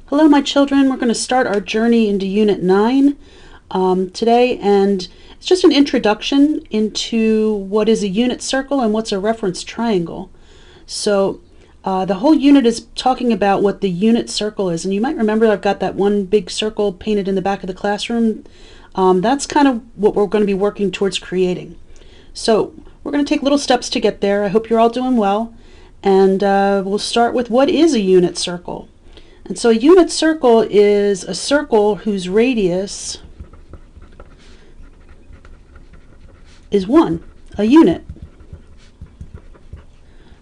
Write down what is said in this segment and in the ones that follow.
Hello, my children. We're going to start our journey into Unit 9 today, and it's just an introduction into what is a unit circle and what's a reference triangle. So the whole unit is talking about what the unit circle is, and you might remember I've got that one big circle painted in the back of the classroom. That's kind of what we're going to be working towards creating. So we're going to take little steps to get there. I hope you're all doing well, and we'll start with what is a unit circle. And so a unit circle is a circle whose radius is 1, a unit.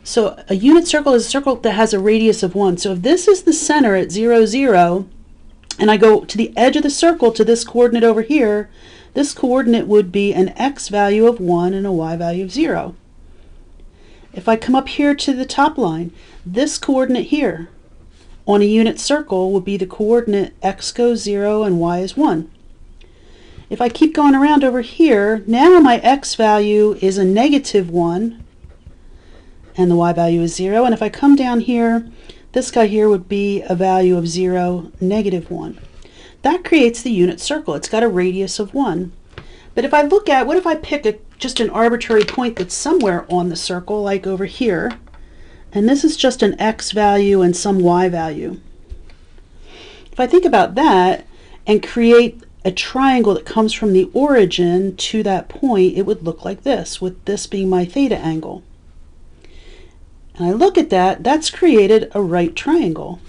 So a unit circle is a circle that has a radius of 1. So if this is the center at 0, 0, and I go to the edge of the circle to this coordinate over here, this coordinate would be an x value of 1 and a y value of 0. If I come up here to the top line, this coordinate here on a unit circle would be the coordinate x goes 0 and y is 1. If I keep going around over here, now my x value is a negative 1 and the y value is 0. And if I come down here, this guy here would be a value of 0, negative 1. That creates the unit circle. It's got a radius of 1. But if I look at, what if I pick just an arbitrary point that's somewhere on the circle, like over here, and this is just an x value and some y value. If I think about that and create a triangle that comes from the origin to that point, it would look like this, with this being my theta angle. And I look at that, that's created a right triangle.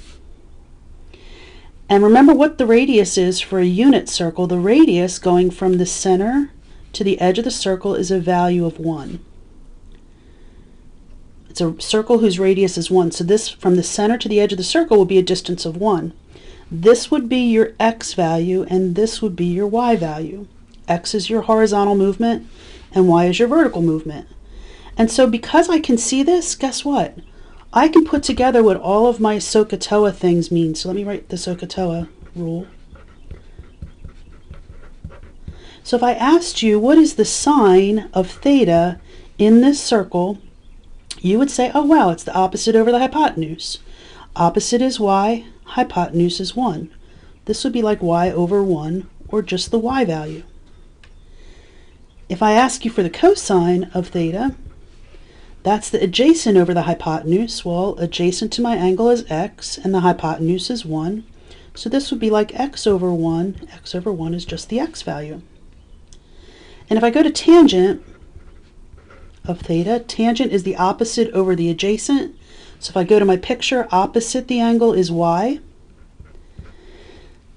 And remember what the radius is for a unit circle. The radius going from the center to the edge of the circle is a value of 1. It's a circle whose radius is 1. So this, from the center to the edge of the circle, will be a distance of 1. This would be your x value, and this would be your y value. X is your horizontal movement, and y is your vertical movement. And so because I can see this, guess what? I can put together what all of my SOHCAHTOA things mean. So let me write the SOHCAHTOA rule. So if I asked you, what is the sine of theta in this circle, you would say, oh wow, it's the opposite over the hypotenuse. Opposite is y, hypotenuse is 1. This would be like y over 1, or just the y value. If I ask you for the cosine of theta, that's the adjacent over the hypotenuse. Well, adjacent to my angle is x, and the hypotenuse is 1. So this would be like x over 1. X over 1 is just the x value. And if I go to tangent of theta, tangent is the opposite over the adjacent. So if I go to my picture, opposite the angle is y,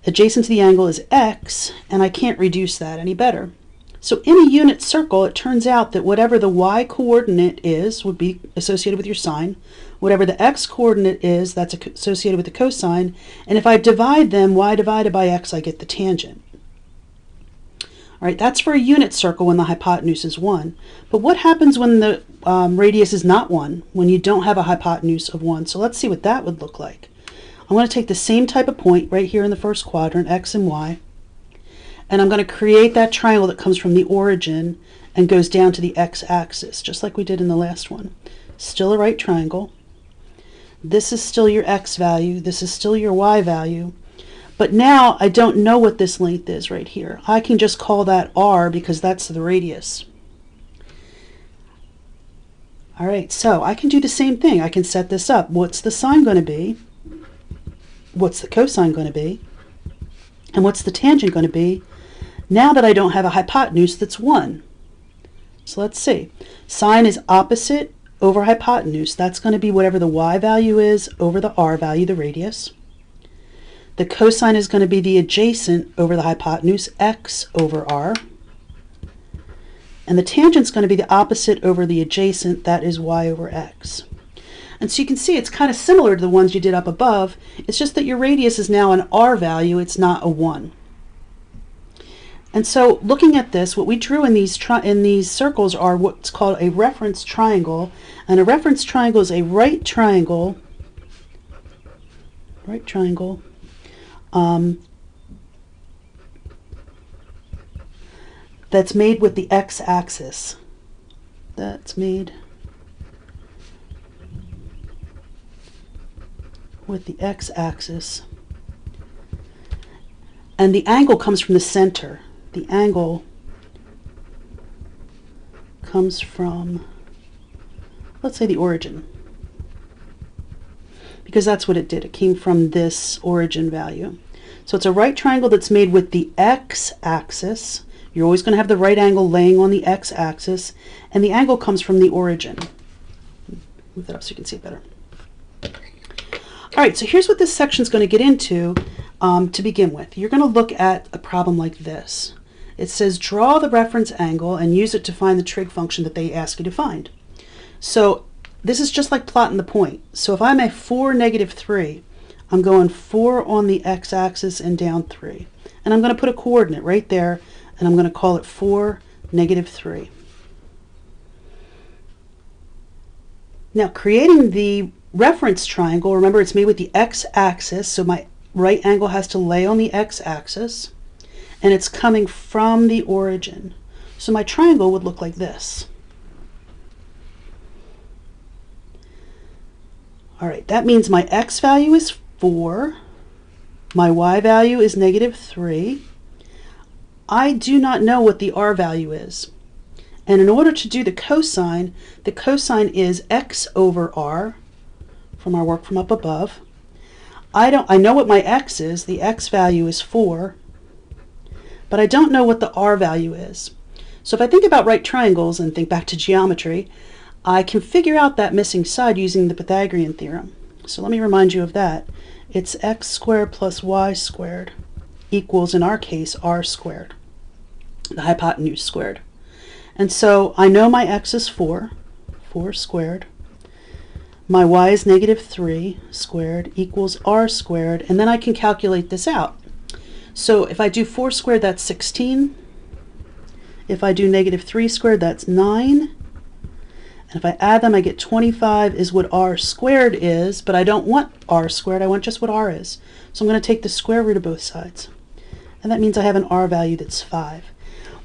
adjacent to the angle is x, and I can't reduce that any better. So in a unit circle, it turns out that whatever the y coordinate is would be associated with your sine. Whatever the x coordinate is, that's associated with the cosine. And if I divide them, y divided by x, I get the tangent. All right, that's for a unit circle when the hypotenuse is 1. But what happens when the radius is not 1, when you don't have a hypotenuse of 1? So let's see what that would look like. I'm going to take the same type of point right here in the first quadrant, x and y, and I'm going to create that triangle that comes from the origin and goes down to the x-axis, just like we did in the last one. Still a right triangle. This is still your x value. This is still your y value. But now I don't know what this length is right here. I can just call that r because that's the radius. All right, so I can do the same thing. I can set this up. What's the sine going to be? What's the cosine going to be? And what's the tangent going to be now that I don't have a hypotenuse that's 1? So let's see. Sine is opposite over hypotenuse. That's going to be whatever the y value is over the r value, the radius. The cosine is going to be the adjacent over the hypotenuse, x over r. And the tangent is going to be the opposite over the adjacent, that is y over x. And so you can see it's kind of similar to the ones you did up above. It's just that your radius is now an r value, it's not a 1. And so looking at this, what we drew in these circles are what's called a reference triangle. And a reference triangle is a right triangle, that's made with the x-axis. That's made with the x-axis. and the angle comes from the center. The angle comes from, let's say, the origin, because that's what it did. It came from this origin value. So it's a right triangle that's made with the x-axis. You're always going to have the right angle laying on the x-axis, and the angle comes from the origin. Move that up so you can see it better. All right, so here's what this section is going to get into to begin with. You're going to look at a problem like this. It says draw the reference angle and use it to find the trig function that they ask you to find. So this is just like plotting the point. So if I'm at 4, -3, I'm going 4 on the x-axis and down 3. And I'm going to put a coordinate right there, and I'm going to call it 4, -3. Now, creating the reference triangle, remember it's made with the x-axis, so my right angle has to lay on the x-axis, and it's coming from the origin. So my triangle would look like this. All right, that means my x value is 4, my y value is -3. I do not know what the r value is. And in order to do the cosine is x over r from our work from up above. I know what my x is. The x value is 4, but I don't know what the r value is. So if I think about right triangles and think back to geometry, I can figure out that missing side using the Pythagorean theorem. So let me remind you of that. It's x squared plus y squared equals, in our case, r squared, the hypotenuse squared. And so I know my x is 4 squared. My y is -3 squared equals r squared, and then I can calculate this out. So if I do 4 squared, that's 16. If I do -3 squared, that's 9. And if I add them, I get 25 is what r squared is, but I don't want r squared, I want just what r is. So I'm going to take the square root of both sides. And that means I have an r value that's 5.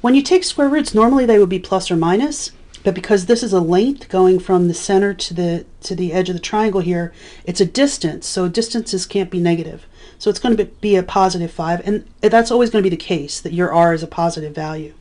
When you take square roots, normally they would be plus or minus, but because this is a length going from the center to the edge of the triangle here, it's a distance, so distances can't be negative. So it's going to be a positive 5, and that's always going to be the case, that your r is a positive value.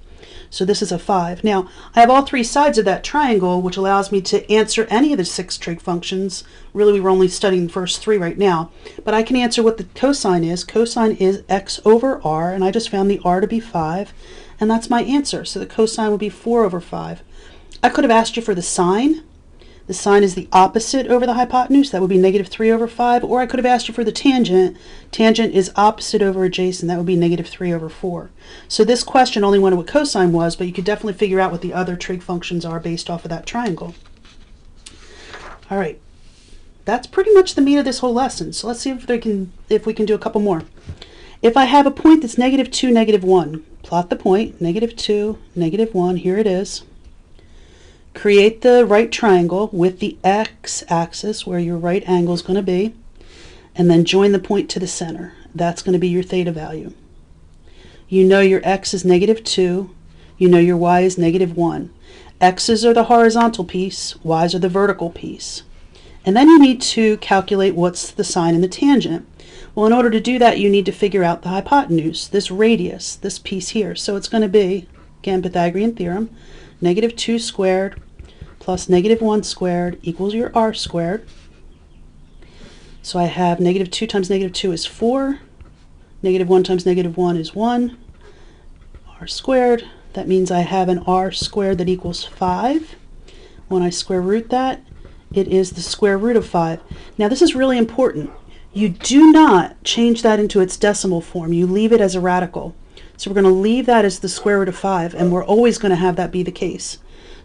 So this is a 5. Now, I have all 3 sides of that triangle, which allows me to answer any of the 6 trig functions. Really, we were only studying the first 3 right now. But I can answer what the cosine is. Cosine is x over r, and I just found the r to be 5, and that's my answer. So the cosine would be 4 over 5. I could have asked you for the sine. The sine is the opposite over the hypotenuse. That would be -3 over 5. Or I could have asked you for the tangent. Tangent is opposite over adjacent. That would be -3 over 4. So this question only wanted what cosine was, but you could definitely figure out what the other trig functions are based off of that triangle. All right. That's pretty much the meat of this whole lesson. So let's see if we can do a couple more. If I have a point that's -2, -1, plot the point, -2, -1, here it is. Create the right triangle with the x-axis where your right angle is going to be, and then join the point to the center. That's going to be your theta value. You know your x is -2. You know your y is -1. X's are the horizontal piece, y's are the vertical piece. And then you need to calculate what's the sine and the tangent. Well, in order to do that, you need to figure out the hypotenuse, this radius, this piece here. So it's going to be, again, Pythagorean theorem, -2 squared plus -1 squared equals your r squared. So I have -2 times -2 is 4. -1 times -1 is 1. R squared. That means I have an r squared that equals 5. When I square root that, it is the square root of 5. Now this is really important. You do not change that into its decimal form. You leave it as a radical. So we're going to leave that as the square root of 5, and we're always going to have that be the case.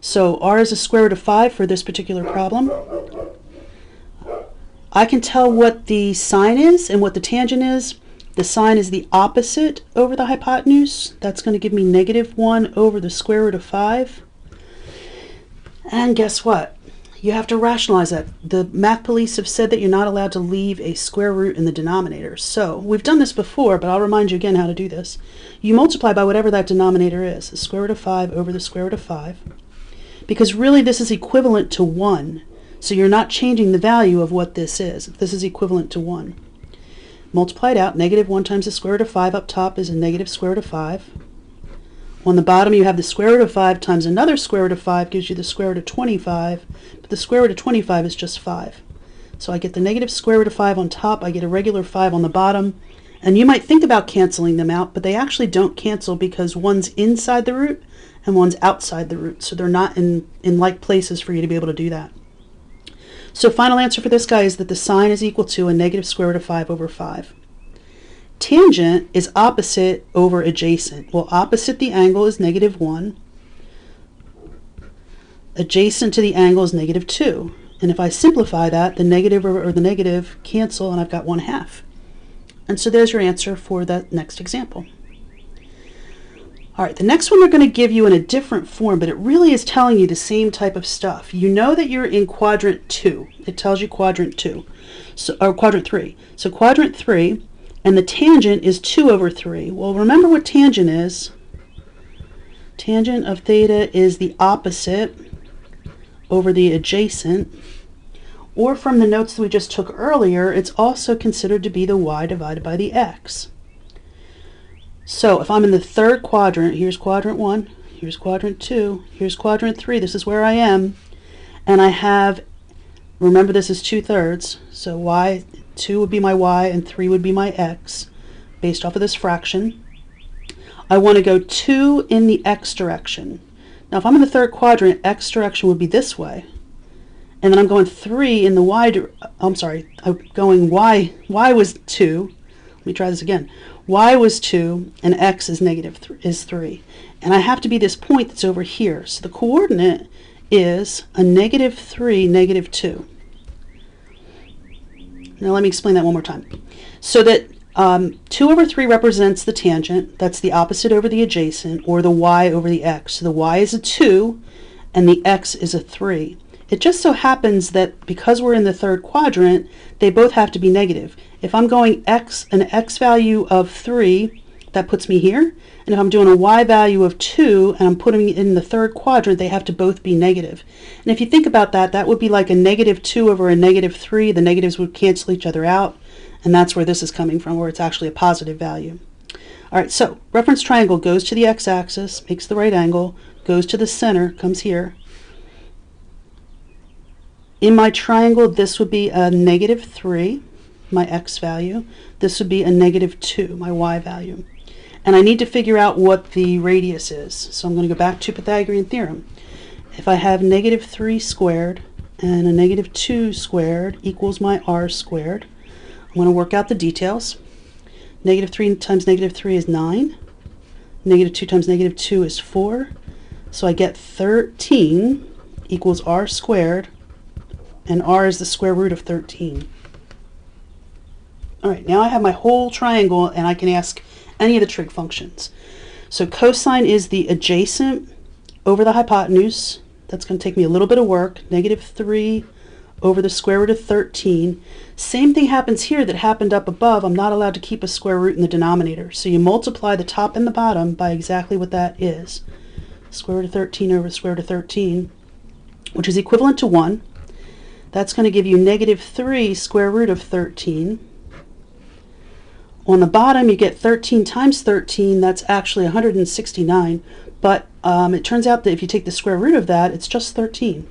So r is the square root of 5 for this particular problem. I can tell what the sine is and what the tangent is. The sine is the opposite over the hypotenuse. That's going to give me -1 over the square root of 5. And guess what? You have to rationalize that. The math police have said that you're not allowed to leave a square root in the denominator. So we've done this before, but I'll remind you again how to do this. You multiply by whatever that denominator is, the square root of 5 over the square root of 5. Because really this is equivalent to 1. So you're not changing the value of what this is. This is equivalent to 1. multiply it out. Negative 1 times the square root of 5 up top is a negative square root of 5. On the bottom you have the square root of 5 times another square root of 5 gives you the square root of 25, but the square root of 25 is just 5. So I get the negative square root of 5 on top, I get a regular 5 on the bottom, and you might think about canceling them out, but they actually don't cancel because one's inside the root and one's outside the root, so they're not in like places for you to be able to do that. So final answer for this guy is that the sine is equal to a negative square root of 5 over 5. Tangent is opposite over adjacent. Well, opposite the angle is negative 1. Adjacent to the angle is negative 2. And if I simplify that, the negative or the negative cancel, and I've got 1/2. And so there's your answer for that next example. All right, the next one they're going to give you in a different form, but it really is telling you the same type of stuff. You know that you're in quadrant 2. It tells you quadrant 2, or quadrant 3. So quadrant 3, and the tangent is 2 over 3. Well, remember what tangent is. Tangent of theta is the opposite over the adjacent, or from the notes that we just took earlier, it's also considered to be the y divided by the x. So if I'm in the third quadrant, here's quadrant 1, here's quadrant 2, here's quadrant 3, this is where I am, and I have, remember this is 2/3, so y, 2 would be my y and 3 would be my x, based off of this fraction. I want to go 2 in the x direction. Now if I'm in the third quadrant, x direction would be this way. And then I'm going 3 in the I'm going y was 2. Let me try this again. Y was 2 and x is is 3. And I have to be this point that's over here. So the coordinate is a negative 3, negative 2. Now let me explain that one more time. So that 2 over 3 represents the tangent. That's the opposite over the adjacent, or the y over the x. So the y is a 2 and the x is a 3. It just so happens that because we're in the third quadrant, they both have to be negative. If I'm going an x value of 3, that puts me here. And if I'm doing a y value of 2 and I'm putting it in the third quadrant, they have to both be negative. And if you think about that, that would be like a negative 2 over a negative 3. The negatives would cancel each other out. And that's where this is coming from, where it's actually a positive value. All right, so reference triangle goes to the x-axis, makes the right angle, goes to the center, comes here. In my triangle, this would be a negative 3, my x value. This would be a negative 2, my y value. And I need to figure out what the radius is. So I'm going to go back to Pythagorean theorem. If I have negative 3 squared and a negative 2 squared equals my r squared, I'm going to work out the details. Negative 3 times negative 3 is 9. Negative 2 times negative 2 is 4. So I get 13 equals r squared, and r is the square root of 13. All right, now I have my whole triangle, and I can ask any of the trig functions. So cosine is the adjacent over the hypotenuse. That's going to take me a little bit of work. Negative 3 over the square root of 13. Same thing happens here that happened up above. I'm not allowed to keep a square root in the denominator. So you multiply the top and the bottom by exactly what that is. Square root of 13 over square root of 13, which is equivalent to 1. That's going to give you negative 3 square root of 13. On the bottom, you get 13 times 13. That's actually 169. But it turns out that if you take the square root of that, it's just 13.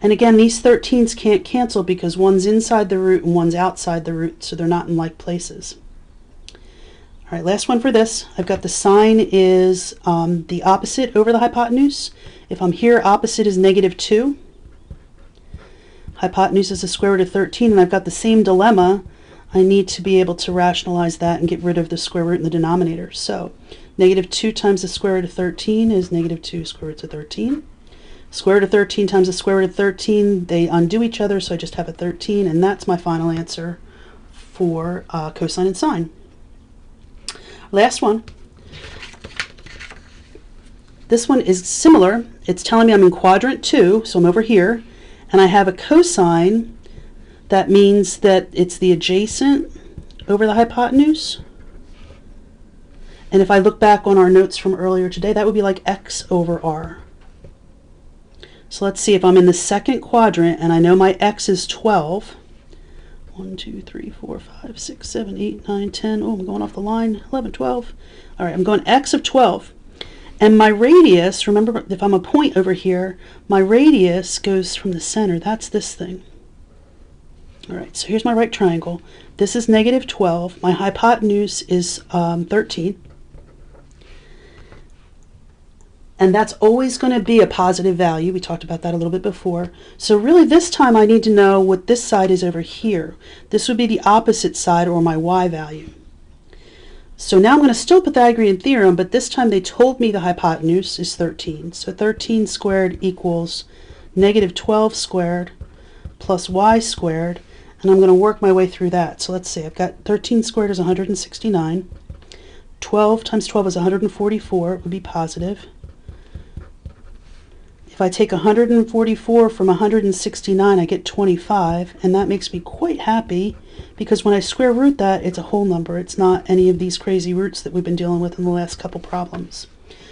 And again, these 13s can't cancel because one's inside the root and one's outside the root, so they're not in like places. All right, last one for this. I've got the sine is the opposite over the hypotenuse. If I'm here, opposite is negative 2. Hypotenuse is the square root of 13, and I've got the same dilemma. I need to be able to rationalize that and get rid of the square root in the denominator. So negative 2 times the square root of 13 is negative 2 square root of 13. Square root of 13 times the square root of 13, they undo each other, so I just have a 13, and that's my final answer for cosine and sine. Last one. This one is similar. It's telling me I'm in quadrant 2, so I'm over here, and I have a cosine. That means that it's the adjacent over the hypotenuse. And if I look back on our notes from earlier today, that would be like x over r. So let's see if I'm in the second quadrant and I know my x is 12. 1, 2, 3, 4, 5, 6, 7, 8, 9, 10. Oh, I'm going off the line. 11, 12. All right, I'm going x of 12. And my radius, remember, if I'm a point over here, my radius goes from the center. That's this thing. All right, so here's my right triangle. This is negative 12. My hypotenuse is 13. And that's always going to be a positive value. We talked about that a little bit before. So really this time I need to know what this side is over here. This would be the opposite side, or my y value. So now I'm going to still Pythagorean theorem, but this time they told me the hypotenuse is 13. So 13 squared equals negative 12 squared plus y squared. And I'm going to work my way through that. So let's see, I've got 13 squared is 169. 12 times 12 is 144. It would be positive. If I take 144 from 169, I get 25, and that makes me quite happy because when I square root that, it's a whole number. It's not any of these crazy roots that we've been dealing with in the last couple problems.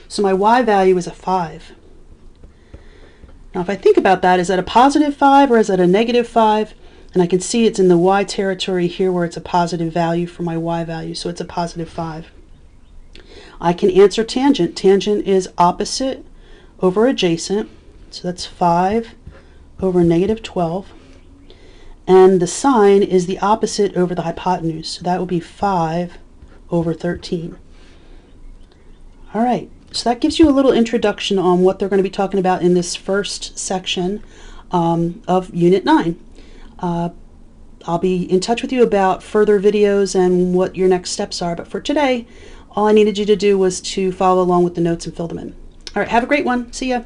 So my y value is a 5. Now if I think about that, is that a positive 5 or is that a negative 5? And I can see it's in the y territory here where it's a positive value for my y value, so it's a positive 5. I can answer tangent. Tangent is opposite over adjacent, so that's 5 over negative 12. And the sine is the opposite over the hypotenuse, so that would be 5 over 13. All right, so that gives you a little introduction on what they're going to be talking about in this first section of Unit 9. I'll be in touch with you about further videos and what your next steps are, but for today, all I needed you to do was to follow along with the notes and fill them in. All right, have a great one. See ya.